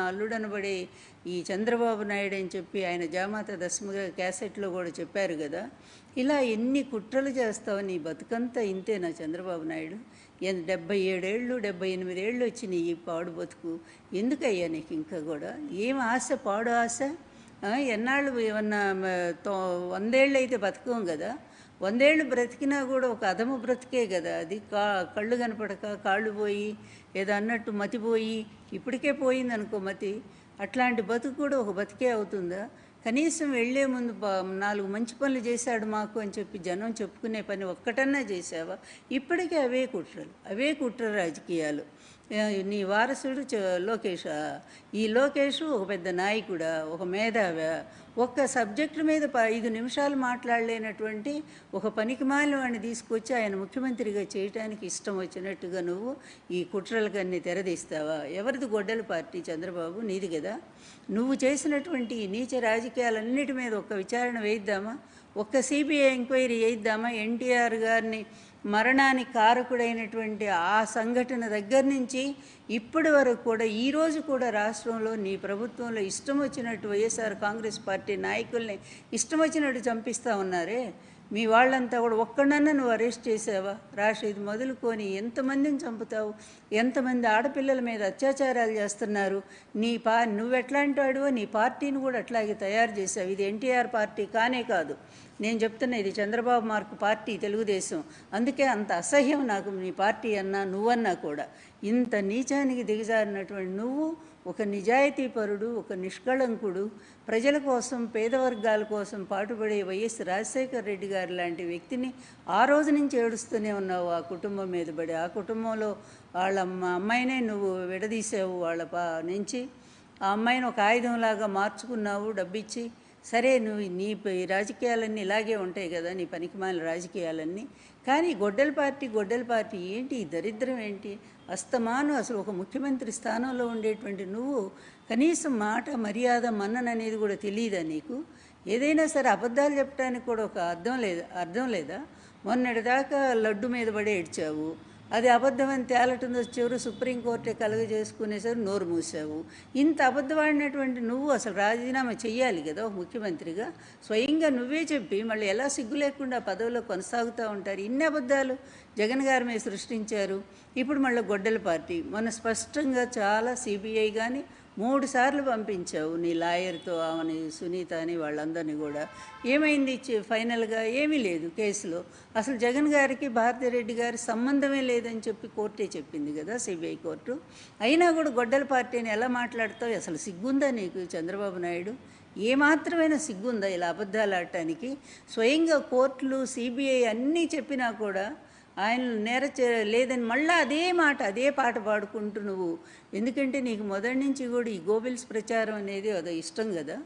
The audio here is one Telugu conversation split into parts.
అల్లుడనబడే ఈ చంద్రబాబు నాయుడు అని చెప్పి ఆయన జామాత దశమ క్యాసెట్లో కూడా చెప్పారు కదా. ఇలా ఎన్ని కుట్రలు చేస్తావు, నీ బతుకంతా ఇంతేనా చంద్రబాబు నాయుడు? 77 ఏళ్ళు 78 ఏళ్ళు వచ్చినాయి ఈ పాడు బతుకు. ఎందుకయ్యా నీకు ఇంకా కూడా ఏం ఆశ, పాడు ఆశ? ఎన్నాళ్ళు ఏమన్నా 100 ఏళ్ళు అయితే బతకం కదా. 100 ఏళ్ళు బ్రతికినా కూడా ఒక అధము బ్రతికే కదా అది. కళ్ళు కనపడక కాళ్ళు పోయి ఏదో అన్నట్టు మతిపోయి, ఇప్పటికే పోయింది అనుకో మతి. అట్లాంటి బతుకు కూడా ఒక బతికే అవుతుందా? కనీసం వెళ్లే ముందు 4 మంచి పనులు చేశాడు మాకు అని చెప్పి జనం చెప్పుకునే పని ఒక్కటన్నా చేసావా? ఇప్పటికే అవే కుట్ర రాజకీయాలు. నీ వారసుడు లోకేష్. ఈ లోకేష్ ఒక పెద్ద నాయకుడా, ఒక మేధావా? ఒక్క సబ్జెక్టు మీద 5 నిమిషాలు మాట్లాడలేనటువంటి ఒక పనికిమాలిన వాడిని తీసుకొచ్చి ఆయన ముఖ్యమంత్రిగా చేయడానికి ఇష్టం వచ్చినట్టుగా నువ్వు ఈ కుట్రలకన్నీ తెరదీస్తావా? ఎవరిది గొడ్డల పార్టీ చంద్రబాబు? నీది కదా. నువ్వు చేసినటువంటి ఈ నీచ రాజకీయాలన్నిటి మీద ఒక్క విచారణ వేయిద్దామా? ఒక్క సిబిఐ ఎంక్వైరీ చేయిద్దామా? ఎన్టీఆర్ గారిని మరణానికి కారకుడైనటువంటి ఆ సంఘటన దగ్గర నుంచి ఇప్పటి వరకు కూడా, ఈరోజు కూడా రాష్ట్రంలో నీ ప్రభుత్వంలో ఇష్టం వచ్చినట్టు వైఎస్ఆర్ కాంగ్రెస్ పార్టీ నాయకుల్ని ఇష్టం వచ్చినట్టు చంపిస్తూ ఉన్నారే. మీ వాళ్ళంతా కూడా ఒక్కడన్నా నువ్వు అరెస్ట్ చేసావా? రాషీద్ మొదలుకొని ఎంతమందిని చంపుతావు? ఎంతమంది ఆడపిల్లల మీద అత్యాచారాలు చేస్తున్నారు? నువ్వెట్లాంటి వాడివో నీ పార్టీని కూడా అట్లాగే తయారు చేసావు. ఇది ఎన్టీఆర్ పార్టీ కానే కాదు. నేను చెప్తున్నా, ఇది చంద్రబాబు మార్క్ పార్టీ, తెలుగుదేశం. అందుకే అంత అసహ్యం నాకు నీ పార్టీ అన్నా నువ్వన్నా కూడా. ఇంత నీచానికి దిగజారినటువంటి నువ్వు ఒక నిజాయితీపరుడు, ఒక నిష్కళంకుడు, ప్రజల కోసం, పేదవర్గాల కోసం పాటుపడే వైఎస్ రాజశేఖర రెడ్డి గారు లాంటి వ్యక్తిని ఆ రోజు నుంచి ఏడుస్తూనే ఉన్నావు ఆ కుటుంబం మీద పడి. ఆ కుటుంబంలో వాళ్ళ అమ్మాయినే నువ్వు విడదీసావు వాళ్ళ నుంచి. ఆ అమ్మాయిని ఒక ఆయుధంలాగా మార్చుకున్నావు డబ్బిచ్చి. సరే, నువ్వు నీ రాజకీయాలన్నీ ఇలాగే ఉంటాయి కదా, నీ పనికిమాలిన రాజకీయాలన్నీ. కానీ గొడ్డల పార్టీ ఏంటి? ఈ దరిద్రం ఏంటి? అస్తమాను అసలు ఒక ముఖ్యమంత్రి స్థానంలో ఉండేటువంటి నువ్వు కనీసం మాట, మర్యాద, మన్నన అనేది కూడా తెలియదా నీకు? ఏదైనా సరే అబద్ధాలు చెప్పడానికి కూడా ఒక అర్థం లేదా? మొన్నటిదాకా లడ్డు మీద పడే ఏడ్చావు. అది అబద్ధమని తేలటంతో చివరి సుప్రీంకోర్టే కలుగజేసుకునేసరి నోరు మూసావు. ఇంత అబద్ధమాడినటువంటి నువ్వు అసలు రాజీనామా చెయ్యాలి కదా ఒక ముఖ్యమంత్రిగా. స్వయంగా నువ్వే చెప్పి మళ్ళీ ఎలా సిగ్గు లేకుండా పదవిలో కొనసాగుతూ ఉంటారు? ఇన్ని అబద్ధాలు జగన్ గారి మీద సృష్టించారు. ఇప్పుడు మళ్ళీ గొడ్డల పార్టీ. మొన్న స్పష్టంగా చాలా సిబిఐ కానీ 3 సార్లు పంపించావు నీ లాయర్తో, ఆమెని, సునీత అని వాళ్ళందరినీ కూడా. ఏమైంది ఫైనల్గా? ఏమీ లేదు కేసులో. అసలు జగన్ గారికి భారతిరెడ్డి గారి సంబంధమే లేదని చెప్పి కోర్టే చెప్పింది కదా, సిబిఐ కోర్టు. అయినా కూడా గొడ్డల పార్టీని ఎలా మాట్లాడతావు? అసలు సిగ్గుందా నీకు చంద్రబాబు నాయుడు? ఏమాత్రమైనా సిగ్గుందా ఇలా అబద్ధాలు ఆడటానికి? స్వయంగా కోర్టులు, సిబిఐ అన్నీ చెప్పినా కూడా ఆయన లేదని మళ్ళీ అదే పాట పాడుకుంటూ నువ్వు. ఎందుకంటే నీకు మొదటి నుంచి కూడా ఈ గోబెల్స్ ప్రచారం అనేది అదో ఇష్టం కదా.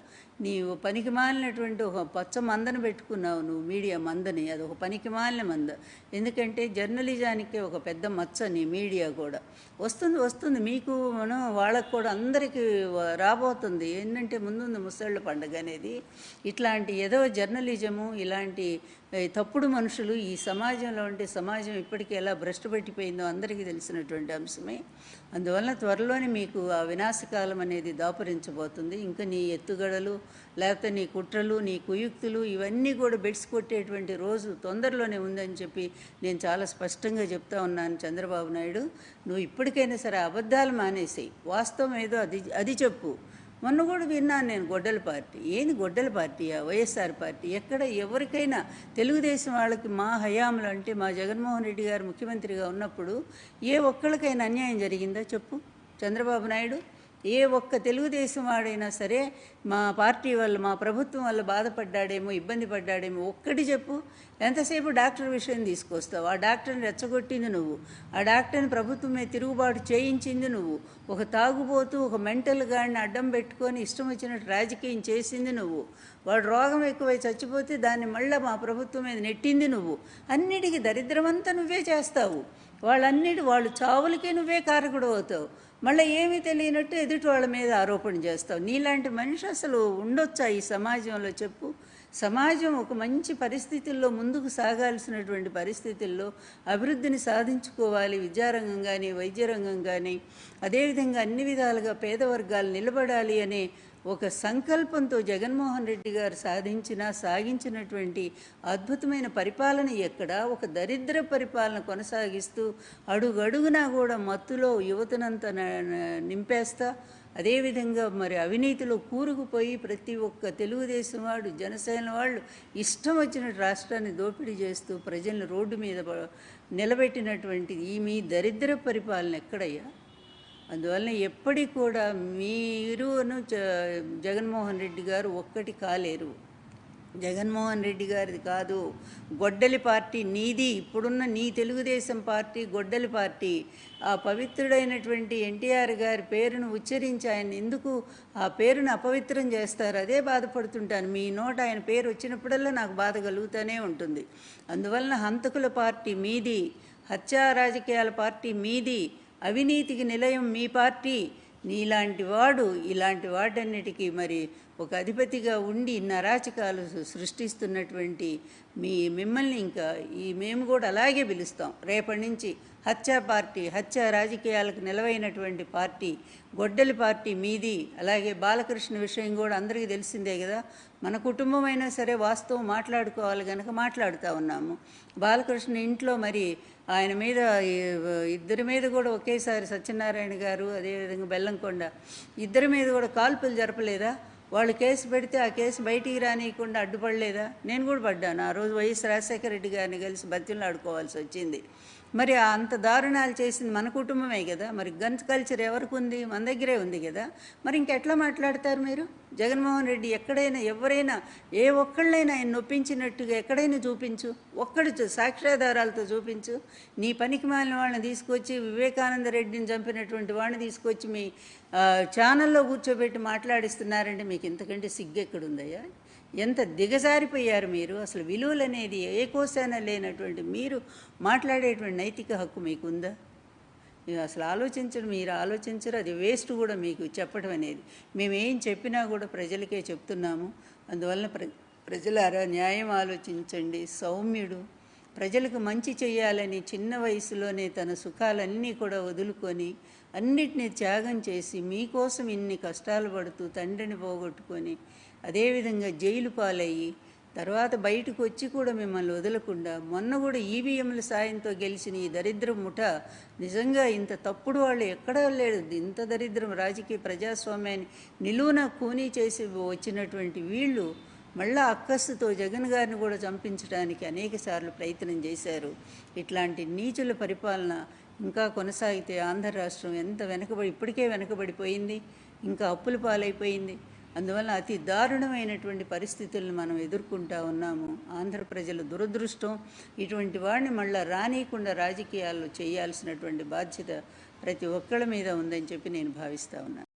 నీవు పనికి మాలినటువంటి ఒక పచ్చ మందను పెట్టుకున్నావు నువ్వు, మీడియా మందని. అది ఒక పనికి మాలిన మంద. ఎందుకంటే జర్నలిజానికి ఒక పెద్ద మచ్చ నీ మీడియా కూడా. వస్తుంది మీకు, వాళ్ళకు కూడా అందరికీ రాబోతుంది. ఏంటంటే ముందుంది ముసళ్ళ పండుగ అనేది. ఇట్లాంటి ఏదో జర్నలిజము, ఇలాంటి తప్పుడు మనుషులు ఈ సమాజంలో ఉంటే సమాజం ఇప్పటికీ ఎలా భ్రష్టు పెట్టిపోయిందో అందరికీ తెలిసినటువంటి అంశమే. అందువలన త్వరలోనే మీకు ఆ వినాశకాలం అనేది దాపురించబోతుంది. ఇంకా నీ ఎత్తుగడలు, లేకపోతే నీ కుట్రలు, నీ కుయుక్తులు ఇవన్నీ కూడా బెడ్స్ కొట్టేటువంటి రోజు తొందరలోనే ఉందని చెప్పి నేను చాలా స్పష్టంగా చెప్తా ఉన్నాను. చంద్రబాబు నాయుడు, నువ్వు ఇప్పటికైనా సరే అబద్ధాలు మానేసేయి, వాస్తవం ఏదో అది చెప్పు. మొన్న కూడా విన్నాను నేను గొడ్డల పార్టీ. ఏంది గొడ్డల పార్టీయా? వైఎస్ఆర్ పార్టీ ఎక్కడ? ఎవరికైనా తెలుగుదేశం వాళ్ళకి మా హయాంలో, అంటే మా జగన్మోహన్ రెడ్డి గారు ముఖ్యమంత్రిగా ఉన్నప్పుడు ఏ ఒక్కళ్ళకైనా అన్యాయం జరిగిందా చెప్పు చంద్రబాబు నాయుడు? ఏ ఒక్క తెలుగుదేశం వాడైనా సరే మా పార్టీ వల్ల, మా ప్రభుత్వం వల్ల బాధపడ్డాడేమో, ఇబ్బంది పడ్డాడేమో ఒక్కటి చెప్పు. ఎంతసేపు డాక్టర్ విషయం తీసుకొస్తావు? ఆ డాక్టర్ని రెచ్చగొట్టింది నువ్వు. ఆ డాక్టర్ని ప్రభుత్వం మీద తిరుగుబాటు చేయించింది నువ్వు. ఒక తాగుబోతూ, ఒక మెంటల్ గాడిని అడ్డం పెట్టుకొని ఇష్టం వచ్చినట్టు రాజకీయం చేసింది నువ్వు. వాడు రోగం ఎక్కువై చచ్చిపోతే దాన్ని మళ్ళీ మా ప్రభుత్వం మీద నెట్టింది నువ్వు. అన్నిటికీ దరిద్రమంతా నువ్వే చేస్తావు. వాళ్ళు చావులకే నువ్వే కారకుడు అవుతావు. మళ్ళీ ఏమీ తెలియనట్టు ఎదుటి వాళ్ళ మీద ఆరోపణ చేస్తావు. నీలాంటి మనిషి అసలు ఉండొచ్చా ఈ సమాజంలో చెప్పు? సమాజం ఒక మంచి పరిస్థితుల్లో ముందుకు సాగాల్సినటువంటి పరిస్థితుల్లో అభివృద్ధిని సాధించుకోవాలి, విద్యారంగం కానీ వైద్య రంగం కానీ, అదేవిధంగా అన్ని విధాలుగా పేద వర్గాలు నిలబడాలి అనే ఒక సంకల్పంతో జగన్మోహన్ రెడ్డి గారు సాగించినటువంటి అద్భుతమైన పరిపాలన ఎక్కడ, ఒక దరిద్ర పరిపాలన కొనసాగిస్తూ అడుగడుగునా కూడా మత్తులో యువతనంతా నింపేస్తా, అదేవిధంగా మరి అవినీతిలో కూరుకుపోయి ప్రతి ఒక్క తెలుగుదేశం వాడు, జనసేన వాళ్ళు ఇష్టం వచ్చినట్టు రాష్ట్రాన్ని దోపిడీ చేస్తూ ప్రజలను రోడ్డు మీద నిలబెట్టినటువంటి ఈ మీ దరిద్ర పరిపాలన ఎక్కడయ్యా? అందువలన ఎప్పటికి కూడా మీరును జగన్మోహన్ రెడ్డి గారు ఒక్కటి కాలేరు. జగన్మోహన్ రెడ్డి గారిది కాదు, గొడ్డలి పార్టీ నీది. ఇప్పుడున్న నీ తెలుగుదేశం పార్టీ గొడ్డలి పార్టీ. ఆ పవిత్రుడైనటువంటి ఎన్టీఆర్ గారి పేరును ఉచ్చరించి ఆయన ఎందుకు ఆ పేరును అపవిత్రం చేస్తారు? అదే బాధపడుతుంటాను. మీ నోట ఆయన పేరు వచ్చినప్పుడల్లా నాకు బాధ కలుగుతూనే ఉంటుంది. అందువలన హంతకుల పార్టీ మీది, హత్యా రాజకీయాల పార్టీ మీది, అవినీతికి నిలయం మీ పార్టీ. నీలాంటి వాడు ఇలాంటి వాటన్నిటికీ మరి ఒక అధిపతిగా ఉండి అరాచకాలు సృష్టిస్తున్నటువంటి మిమ్మల్ని ఇంకా మేము కూడా అలాగే పిలుస్తాం రేపటి నుంచి. హత్యా పార్టీ, హత్యా రాజకీయాలకు నిలవైనటువంటి పార్టీ గొడ్డలి పార్టీ మీది. అలాగే బాలకృష్ణ విషయం కూడా అందరికీ తెలిసిందే కదా. మన కుటుంబం అయినా సరే వాస్తవం మాట్లాడుకోవాలి కనుక మాట్లాడుతూ ఉన్నాము. బాలకృష్ణ ఇంట్లో మరి ఆయన మీద ఇద్దరి మీద కూడా ఒకేసారి సత్యనారాయణ గారు అదేవిధంగా బెల్లంకొండ ఇద్దరి మీద కూడా కాల్పులు జరపలేదా? వాళ్ళు కేసు పెడితే ఆ కేసు బయటికి రానియకుండా అడ్డుపడలేదా? నేను కూడా పడ్డాను. ఆ రోజు వైఎస్ రాజశేఖర రెడ్డి గారిని కలిసి బతిలు ఆడుకోవాల్సి వచ్చింది. మరి అంత దారుణాలు చేసింది మన కుటుంబమే కదా. మరి గన్స్ కల్చర్ ఎవరికి ఉంది? మన దగ్గరే ఉంది కదా. మరి ఇంకెట్లా మాట్లాడతారు మీరు? జగన్మోహన్ రెడ్డి ఎక్కడైనా ఎవరైనా ఏ ఒక్కళ్ళైనా ఆయన నొప్పించినట్టుగా ఎక్కడైనా చూపించు, ఒక్కడు సాక్ష్యాధారాలతో చూపించు. నీ పనికి మాలిన వాళ్ళని తీసుకొచ్చి, వివేకానంద రెడ్డిని చంపినటువంటి వాడిని తీసుకొచ్చి మీ ఛానల్లో కూర్చోబెట్టి మాట్లాడిస్తున్నారంటే మీకు ఇంతకంటే సిగ్గెక్కడుందయ్యా? ఎంత దిగజారిపోయారు మీరు. అసలు విలువలు అనేది ఏ కోసాన లేనటువంటి మీరు మాట్లాడేటువంటి నైతిక హక్కు మీకుందా? అసలు మీరు ఆలోచించరు. అది వేస్ట్ కూడా మీకు చెప్పడం అనేది. మేమేం చెప్పినా కూడా ప్రజలకే చెప్తున్నాము. అందువలన ప్రజలారా న్యాయం ఆలోచించండి. సౌమ్యుడు ప్రజలకు మంచి చేయాలని చిన్న వయసులోనే తన సుఖాలన్నీ కూడా వదులుకొని అన్నిటినీ త్యాగం చేసి మీకోసం ఇన్ని కష్టాలు పడుతూ తండ్రిని పోగొట్టుకొని అదేవిధంగా జైలు పాలయ్యి తర్వాత బయటకు వచ్చి కూడా మిమ్మల్ని వదలకుండా మొన్న కూడా ఈవీఎంల సాయంతో గెలిచిన ఈ దరిద్ర ముఠ నిజంగా ఇంత తప్పుడు వాళ్ళు ఎక్కడా లేదు. ఇంత దరిద్రం రాజకీయ ప్రజాస్వామ్యాన్ని నిలువున కూనీ చేసి వచ్చినటువంటి వీళ్ళు మళ్ళా అక్కస్సుతో జగన్ గారిని కూడా చంపించడానికి అనేక సార్లు ప్రయత్నం చేశారు. ఇట్లాంటి నీచుల పరిపాలన ఇంకా కొనసాగితే ఆంధ్ర రాష్ట్రం ఎంత ఇప్పటికే వెనకబడిపోయింది, ఇంకా అప్పుల పాలైపోయింది. అందువల్ల అతి దారుణమైనటువంటి పరిస్థితులను మనం ఎదుర్కొంటూ ఉన్నాము. ఆంధ్ర ప్రజల దురదృష్టం. ఇటువంటి వాడిని మళ్ళీ రానియకుండా రాజకీయాల్లో చేయాల్సినటువంటి బాధ్యత ప్రతి ఒక్కళ్ళ మీద ఉందని చెప్పి నేను భావిస్తూ ఉన్నాను.